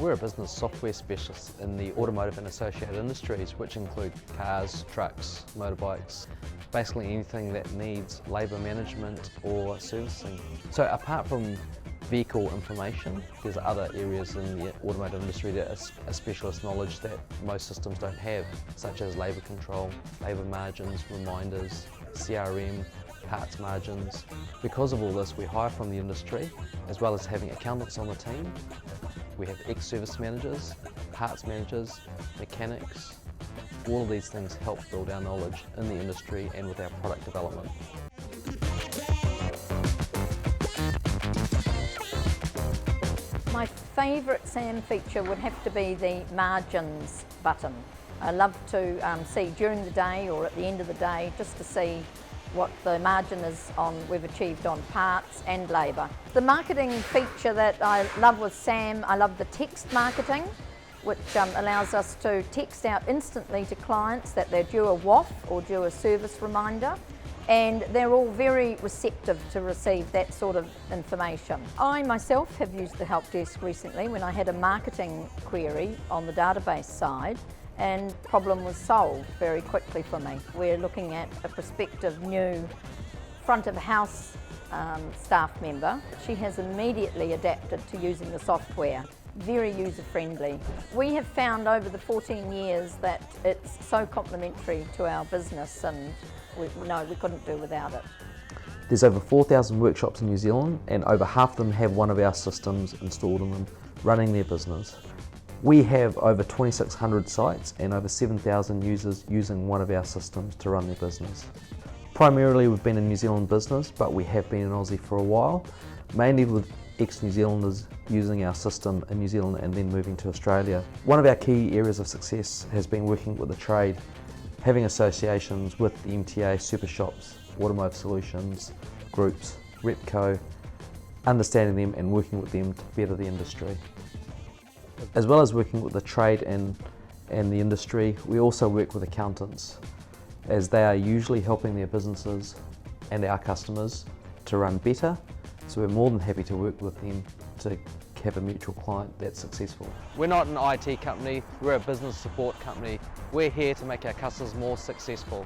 We're a business software specialist in the automotive and associated industries, which include cars, trucks, motorbikes, basically anything that needs labour management or servicing. So apart from vehicle information, there's other areas in the automotive industry that are a specialist knowledge that most systems don't have, such as labour control, labour margins, reminders, CRM, parts margins. Because of all this, we hire from the industry, as well as having accountants on the team. We have ex-service managers, parts managers, mechanics. All of these things help build our knowledge in the industry and with our product development. My favourite SAM feature would have to be the margins button. I love to see during the day or at the end of the day, just to see what the margin is on we've achieved on parts and labour. The marketing feature that I love with SAM, I love the text marketing, which allows us to text out instantly to clients that they're due a WAF or due a service reminder, and they're all very receptive to receive that sort of information. I myself have used the help desk recently when I had a marketing query on the database side, and the problem was solved very quickly for me. We're looking at a prospective new front of house staff member. She has immediately adapted to using the software. Very user friendly. We have found over the 14 years that it's so complementary to our business, and we couldn't do without it. There's over 4,000 workshops in New Zealand, and over half of them have one of our systems installed in them, running their business. We have over 2,600 sites and over 7,000 users using one of our systems to run their business. Primarily we've been a New Zealand business, but we have been in Aussie for a while, mainly with ex-New Zealanders using our system in New Zealand and then moving to Australia. One of our key areas of success has been working with the trade, having associations with the MTA, super shops, Automotive solutions, groups, Repco, understanding them and working with them to better the industry. As well as working with the trade and the industry, we also work with accountants, as they are usually helping their businesses and our customers to run better. So we're more than happy to work with them to have a mutual client that's successful. We're not an IT company, we're a business support company. We're here to make our customers more successful.